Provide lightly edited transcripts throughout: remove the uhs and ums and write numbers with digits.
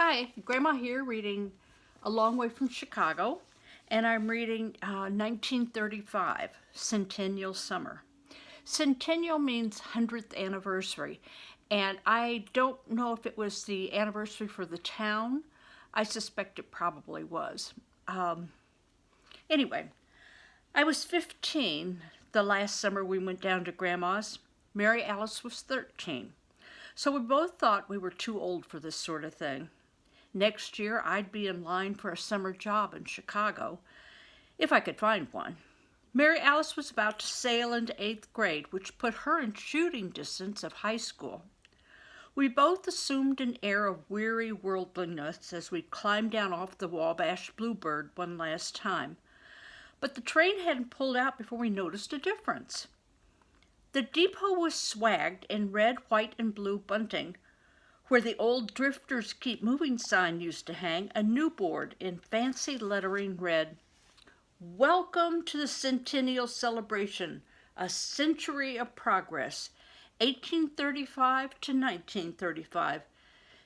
Hi, Grandma here reading A Long Way from Chicago, and I'm reading 1935, Centennial Summer. Centennial means 100th anniversary, and I don't know if it was the anniversary for the town. I suspect it probably was. Anyway, I was 15 the last summer we went down to Grandma's. Mary Alice was 13. So we both thought we were too old for this sort of thing. Next year, I'd be in line for a summer job in Chicago, if I could find one. Mary Alice was about to sail into 8th grade, which put her in shooting distance of high school. We both assumed an air of weary worldliness as we climbed down off the Wabash Bluebird one last time. But the train hadn't pulled out before we noticed a difference. The depot was swagged in red, white, and blue bunting. Where the old Drifters Keep Moving sign used to hang, a new board in fancy lettering read, "Welcome to the Centennial Celebration, a century of progress, 1835 to 1935.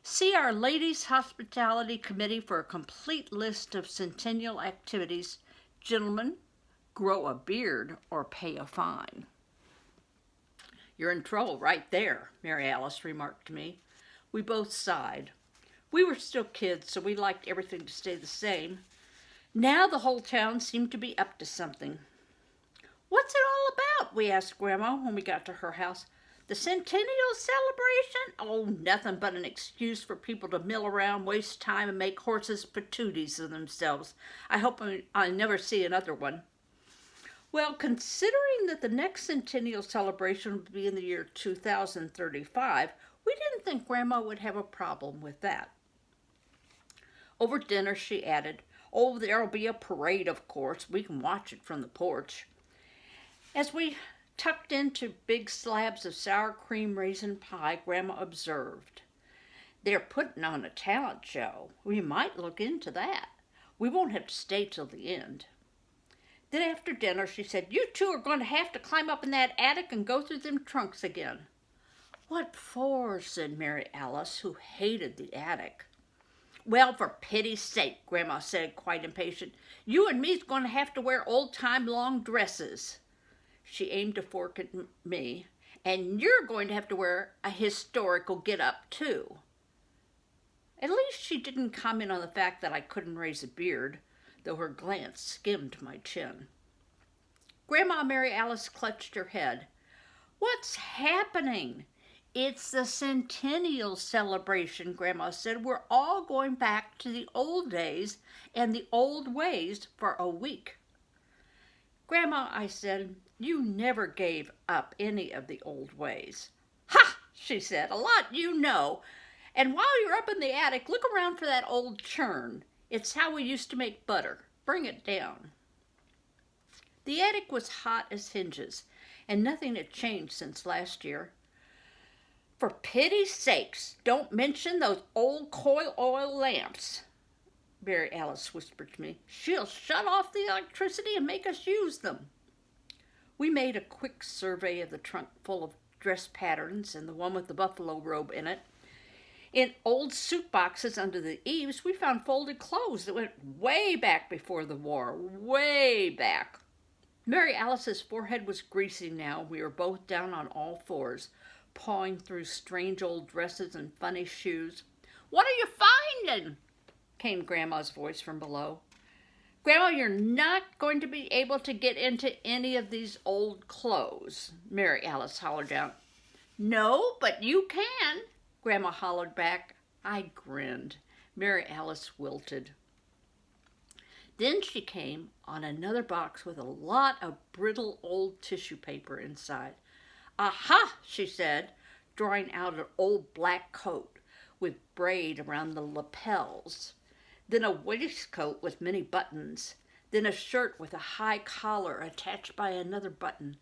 See our Ladies' Hospitality Committee for a complete list of Centennial activities. Gentlemen, grow a beard or pay a fine." "You're in trouble right there," Mary Alice remarked to me. We both sighed. We were still kids, so we liked everything to stay the same. Now the whole town seemed to be up to something. "What's it all about?" we asked Grandma when we got to her house. "The Centennial celebration? Oh, nothing but an excuse for people to mill around, waste time, and make horses patooties of themselves. I hope I never see another one." Well, considering that the next Centennial celebration would be in the year 2035, we didn't think Grandma would have a problem with that. Over dinner, she added, "Oh, there'll be a parade, of course. We can watch it from the porch." As we tucked into big slabs of sour cream raisin pie, Grandma observed, "They're putting on a talent show. We might look into that. We won't have to stay till the end." Then after dinner, she said, "You two are going to have to climb up in that attic and go through them trunks again." "What for?" said Mary Alice, who hated the attic. "Well, for pity's sake," Grandma said, quite impatient. "You and me's going to have to wear old-time long dresses." She aimed a fork at me. "And you're going to have to wear a historical get-up, too." At least she didn't comment on the fact that I couldn't raise a beard, though her glance skimmed my chin. Grandma Mary Alice clutched her head. "What's happening?" "It's the Centennial celebration," Grandma said. "We're all going back to the old days and the old ways for a week." "Grandma," I said, "you never gave up any of the old ways." "Ha!" she said, "a lot you know. And while you're up in the attic, look around for that old churn. It's how we used to make butter. Bring it down." The attic was hot as hinges, and nothing had changed since last year. "For pity's sakes, don't mention those old coil oil lamps," Mary Alice whispered to me. "She'll shut off the electricity and make us use them." We made a quick survey of the trunk full of dress patterns and the one with the buffalo robe in it. In old suit boxes under the eaves, we found folded clothes that went way back before the war, way back. Mary Alice's forehead was greasy now. We were both down on all fours, pawing through strange old dresses and funny shoes. "What are you finding?" came Grandma's voice from below. "Grandma, you're not going to be able to get into any of these old clothes," Mary Alice hollered out. "No, but you can," Grandma hollered back. I grinned. Mary Alice wilted. Then she came on another box with a lot of brittle old tissue paper inside. "Aha!" she said, drawing out an old black coat with braid around the lapels, then a waistcoat with many buttons, then a shirt with a high collar attached by another button,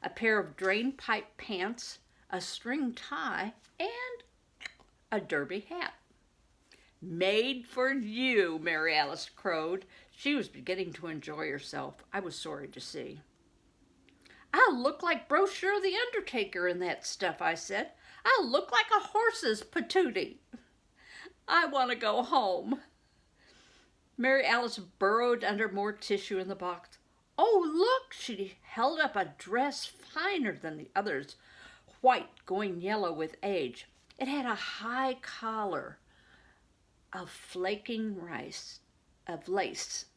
a pair of drain pipe pants, a string tie, and a derby hat. "Made for you," Mary Alice crowed. She was beginning to enjoy herself, I was sorry to see. "I'll look like Brochure the Undertaker in that stuff," I said. "I'll look like a horse's patootie." I want to go home. Mary Alice burrowed under more tissue in the box. Oh, look! She held up a dress finer than the others, white, going yellow with age. It had a high collar of flaking lace.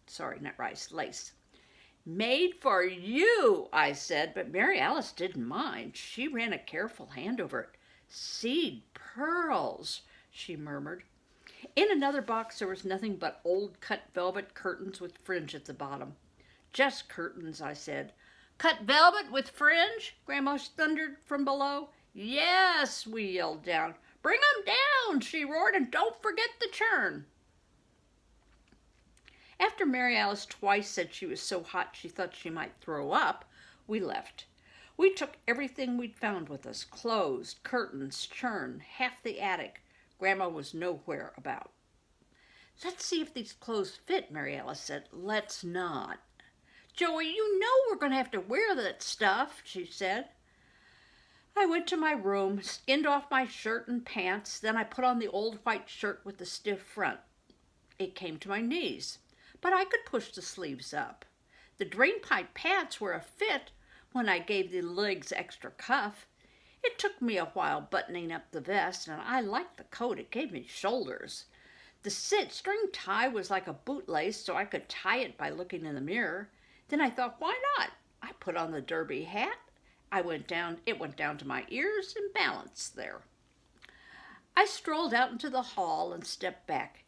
Sorry, not rice, lace. Made for you, I said, but Mary Alice didn't mind. She ran a careful hand over it. Seed pearls, she murmured. In another box there was nothing but old cut velvet curtains with fringe at the bottom. Just curtains, I said. Cut velvet with fringe? Grandma thundered from below. Yes, we yelled down. Bring 'em down, she roared, and don't forget the churn. After Mary Alice twice said she was so hot she thought she might throw up, we left. We took everything we'd found with us, clothes, curtains, churn, half the attic. Grandma was nowhere about. Let's see if these clothes fit, Mary Alice said. Let's not. Joey, you know we're going to have to wear that stuff, she said. I went to my room, skinned off my shirt and pants, then I put on the old white shirt with the stiff front. It came to my knees, but I could push the sleeves up. The drainpipe pants were a fit when I gave the legs extra cuff. It took me a while buttoning up the vest, and I liked the coat. It gave me shoulders. The string tie was like a bootlace, so I could tie it by looking in the mirror. Then I thought, why not? I put on the derby hat. It went down to my ears and balanced there. I strolled out into the hall and stepped back.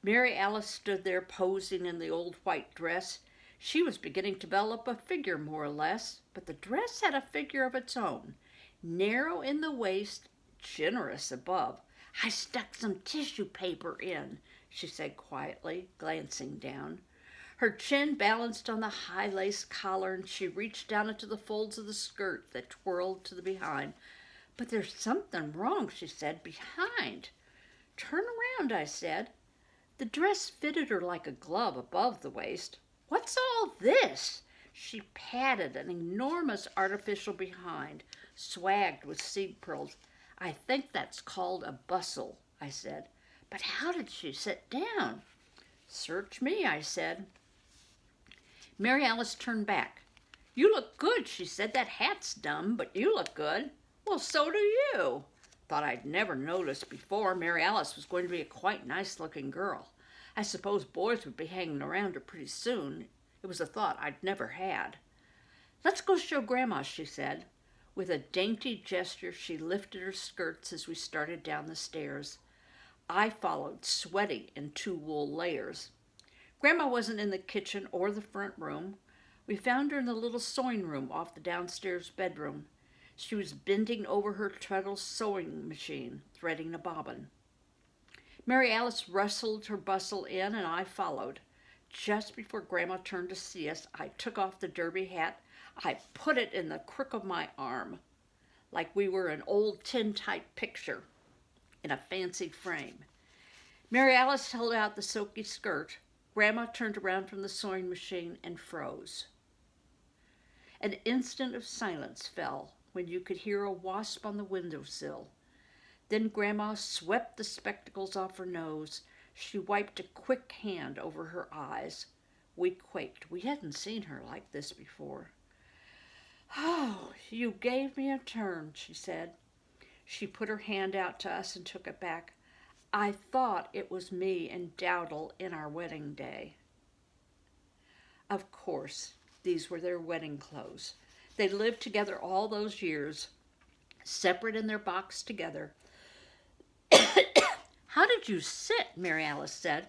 Mary Alice stood there posing in the old white dress. She was beginning to develop a figure more or less, but the dress had a figure of its own, narrow in the waist, generous above. I stuck some tissue paper in, she said quietly, glancing down. Her chin balanced on the high lace collar, and she reached down into the folds of the skirt that twirled to the behind. But there's something wrong, she said, behind. Turn around, I said. The dress fitted her like a glove above the waist. What's all this? She patted an enormous artificial behind, swagged with seed pearls. I think that's called a bustle, I said. But how did she sit down? Search me, I said. Mary Alice turned back. You look good, she said. That hat's dumb, but you look good. Well, so do you. Thought I'd never noticed before. Mary Alice was going to be a quite nice-looking girl. I suppose boys would be hanging around her pretty soon. It was a thought I'd never had. Let's go show Grandma, she said. With a dainty gesture, she lifted her skirts as we started down the stairs. I followed, sweaty in 2 wool layers. Grandma wasn't in the kitchen or the front room. We found her in the little sewing room off the downstairs bedroom. She was bending over her treadle sewing machine, threading a bobbin. Mary Alice rustled her bustle in, and I followed. Just before Grandma turned to see us, I took off the derby hat. I put it in the crook of my arm, like we were an old tin-type picture in a fancy frame. Mary Alice held out the silky skirt. Grandma turned around from the sewing machine and froze. An instant of silence fell when you could hear a wasp on the windowsill. Then Grandma swept the spectacles off her nose. She wiped a quick hand over her eyes. We quaked. We hadn't seen her like this before. Oh, you gave me a turn, she said. She put her hand out to us and took it back. I thought it was me and Dowdel in our wedding day. Of course, these were their wedding clothes. They lived together all those years, separate in their box together. How did you sit? Mary Alice said,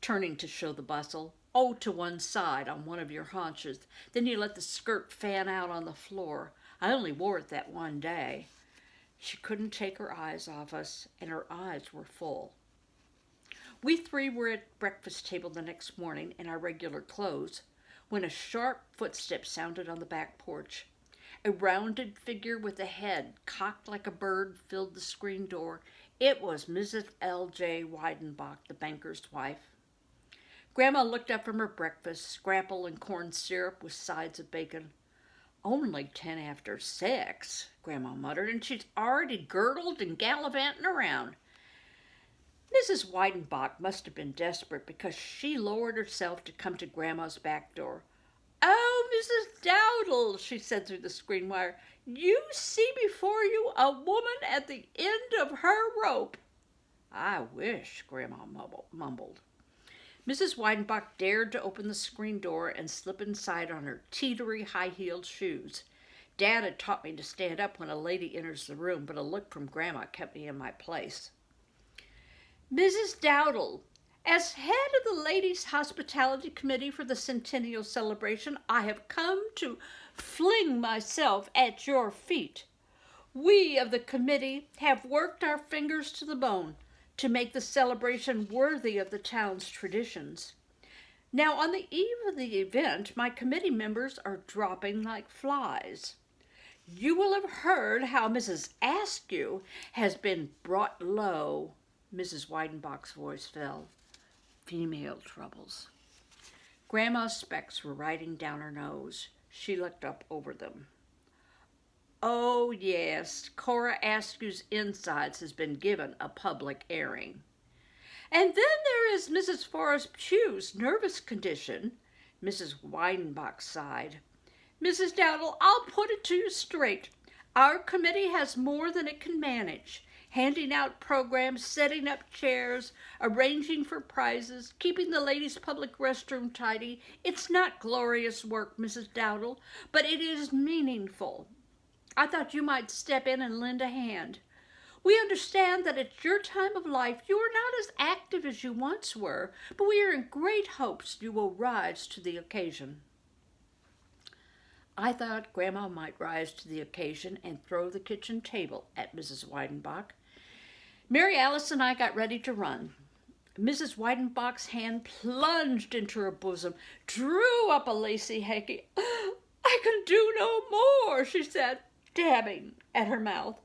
turning to show the bustle. Oh, to one side on one of your haunches. Then you let the skirt fan out on the floor. I only wore it that one day. She couldn't take her eyes off us, and her eyes were full. We 3 were at breakfast table the next morning in our regular clothes when a sharp footstep sounded on the back porch. A rounded figure with a head cocked like a bird filled the screen door. It was Mrs. L.J. Weidenbach, the banker's wife. Grandma looked up from her breakfast, scrapple and corn syrup with sides of bacon. Only 10 after 6, Grandma muttered, and she's already girdled and gallivanting around. Mrs. Weidenbach must have been desperate because she lowered herself to come to Grandma's back door. "Oh, Mrs. Dowdel," she said through the screen wire, "you see before you a woman at the end of her rope." "I wish," Grandma mumbled. Mrs. Weidenbach dared to open the screen door and slip inside on her teetery, high-heeled shoes. Dad had taught me to stand up when a lady enters the room, but a look from Grandma kept me in my place. "Mrs. Dowdel, as head of the Ladies' Hospitality Committee for the Centennial celebration, I have come to fling myself at your feet. We of the committee have worked our fingers to the bone to make the celebration worthy of the town's traditions. Now, on the eve of the event, my committee members are dropping like flies. You will have heard how Mrs. Askew has been brought low." Mrs. Weidenbach's voice fell. "Female troubles." Grandma's specs were riding down her nose. She looked up over them. "Oh, yes, Cora Askew's insides has been given a public airing. And then there is Mrs. Forrest Pugh's nervous condition." Mrs. Weidenbach sighed. "Mrs. Dowdel, I'll put it to you straight. Our committee has more than it can manage. Handing out programs, setting up chairs, arranging for prizes, keeping the ladies' public restroom tidy. It's not glorious work, Mrs. Dowdel, but it is meaningful. I thought you might step in and lend a hand. We understand that at your time of life you are not as active as you once were, but we are in great hopes you will rise to the occasion." I thought Grandma might rise to the occasion and throw the kitchen table at Mrs. Weidenbach. Mary Alice and I got ready to run. Mrs. Weidenbach's hand plunged into her bosom, drew up a lacy hanky. "I can do no more," she said, dabbing at her mouth.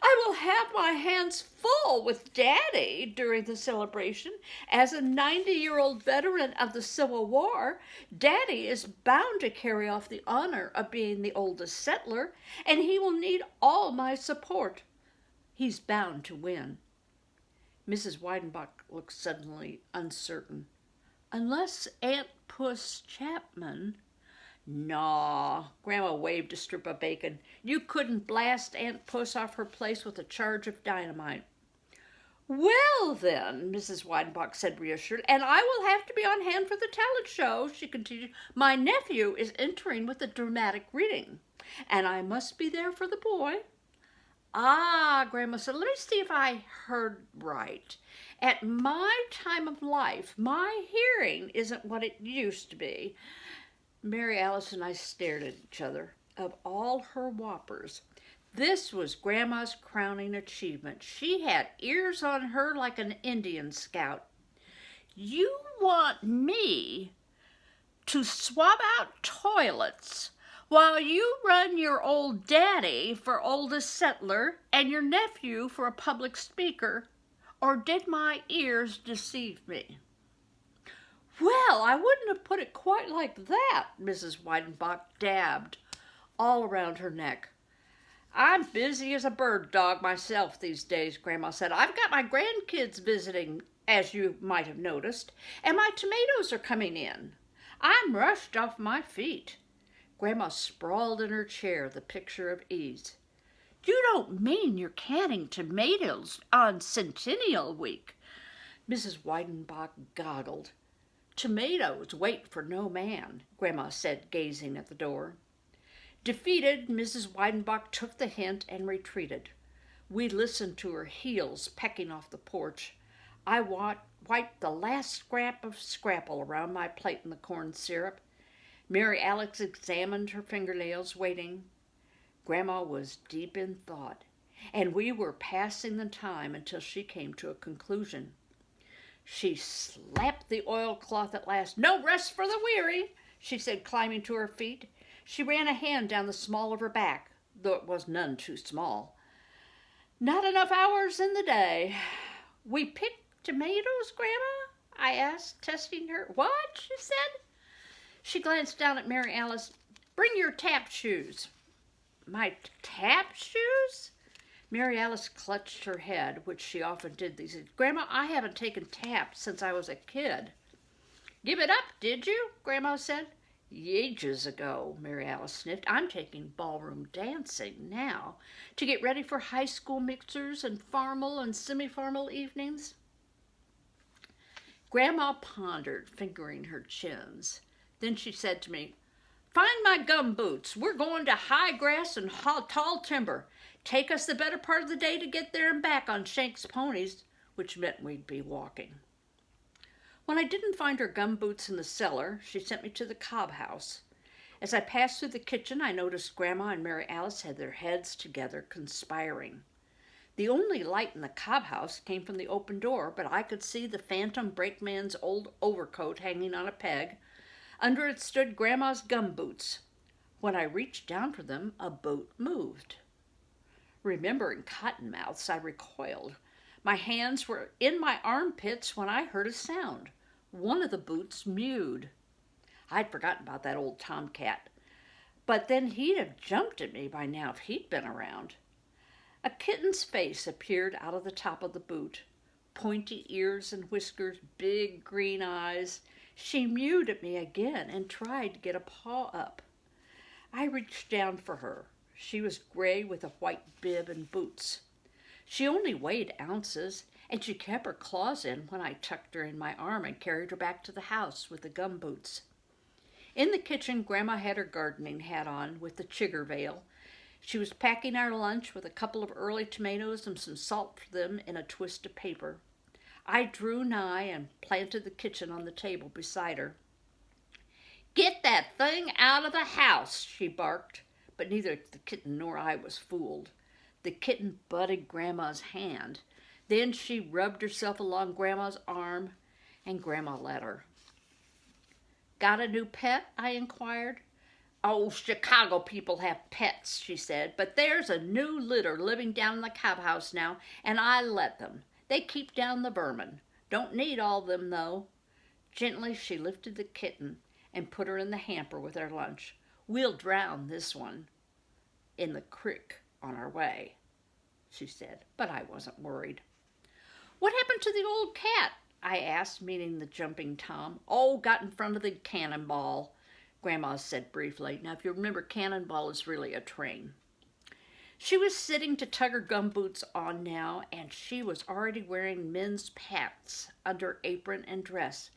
"I will have my hands full with Daddy during the celebration. As a 90-year-old veteran of the Civil War, Daddy is bound to carry off the honor of being the oldest settler, and he will need all my support. He's bound to win." Mrs. Weidenbach looked suddenly uncertain. "Unless Aunt Puss Chapman—" "Naw," Grandma waved a strip of bacon. "You couldn't blast Aunt Puss off her place with a charge of dynamite." "Well, then," Mrs. Weidenbach said, reassured, "and I will have to be on hand for the talent show," she continued. "My nephew is entering with a dramatic reading, and I must be there for the boy." "Ah," Grandma said, "let me see if I heard right. At my time of life, my hearing isn't what it used to be." Mary Alice and I stared at each other. Of all her whoppers, this was Grandma's crowning achievement. She had ears on her like an Indian scout. "You want me to swab out toilets while you run your old daddy for oldest settler and your nephew for a public speaker, or did my ears deceive me?" "Well, I wouldn't have put it quite like that." Mrs. Weidenbach dabbed all around her neck. "I'm busy as a bird dog myself these days," Grandma said. "I've got my grandkids visiting, as you might have noticed, and my tomatoes are coming in. I'm rushed off my feet." Grandma sprawled in her chair, the picture of ease. "You don't mean you're canning tomatoes on Centennial Week?" Mrs. Weidenbach goggled. "Tomatoes wait for no man," Grandma said, gazing at the door. Defeated, Mrs. Weidenbach took the hint and retreated. We listened to her heels pecking off the porch. I wiped the last scrap of scrapple around my plate in the corn syrup. Mary Alice examined her fingernails, waiting. Grandma was deep in thought, and we were passing the time until she came to a conclusion. She slapped the oilcloth at last. "No rest for the weary," she said, climbing to her feet. She ran a hand down the small of her back, though it was none too small. "Not enough hours in the day." "We pick tomatoes, Grandma?" I asked, testing her. "What?" she said. She glanced down at Mary Alice. "Bring your tap shoes." "My tap shoes?" Mary Alice clutched her head, which she often did these days. Grandma, I haven't taken taps since I was a kid. Give it up, did you? Grandma said. Ages ago, Mary Alice sniffed. I'm taking ballroom dancing now to get ready for high school mixers and formal and semi-formal evenings. Grandma pondered, fingering her chins. Then she said to me, Find my gum boots. We're going to high grass and tall timber. Take us the better part of the day to get there and back on Shank's ponies, which meant we'd be walking. When I didn't find her gum boots in the cellar, she sent me to the Cobb house. As I passed through the kitchen, I noticed Grandma and Mary Alice had their heads together, conspiring. The only light in the Cobb house came from the open door, but I could see the phantom brakeman's old overcoat hanging on a peg. Under it stood Grandma's gum boots. When I reached down for them, a boot moved. Remembering cottonmouths, I recoiled. My hands were in my armpits when I heard a sound. One of the boots mewed. I'd forgotten about that old tomcat, but then he'd have jumped at me by now if he'd been around. A kitten's face appeared out of the top of the boot. Pointy ears and whiskers, big green eyes. She mewed at me again and tried to get a paw up. I reached down for her. She was gray with a white bib and boots. She only weighed ounces, and she kept her claws in when I tucked her in my arm and carried her back to the house with the gum boots. In the kitchen, Grandma had her gardening hat on with the chigger veil. She was packing our lunch with a couple of early tomatoes and some salt for them in a twist of paper. I drew nigh and planted the kitchen on the table beside her. Get that thing out of the house, she barked, but neither the kitten nor I was fooled. The kitten butted Grandma's hand. Then she rubbed herself along Grandma's arm, and Grandma let her. Got a new pet? I inquired. Oh, Chicago people have pets, she said, but there's a new litter living down in the Cobb house now, and I let them. They keep down the vermin. Don't need all of them, though. Gently she lifted the kitten and put her in the hamper with our lunch. We'll drown this one in the creek on our way, she said, but I wasn't worried. What happened to the old cat? I asked, meaning the jumping Tom. Oh, got in front of the cannonball, Grandma said briefly. Now, if you remember, cannonball is really a train. She was sitting to tug her gumboots on now, and she was already wearing men's pants under apron and dress.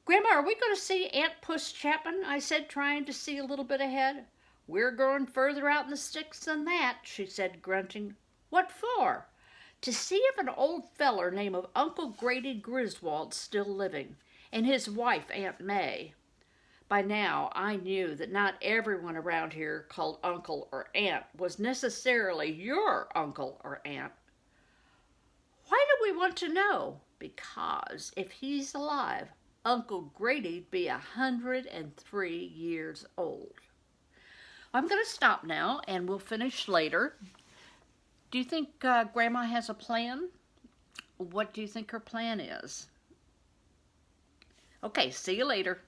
Grandma, are we going to see Aunt Puss Chapman? I said, trying to see a little bit ahead. We're going further out in the sticks than that, she said, grunting. What for? To see if an old feller named Uncle Grady Griswold's still living, and his wife, Aunt May. By now, I knew that not everyone around here called uncle or aunt was necessarily your uncle or aunt. Why do we want to know? Because if he's alive, Uncle Grady'd be 103 years old. I'm going to stop now, and we'll finish later. Do you think Grandma has a plan? What do you think her plan is? Okay, see you later.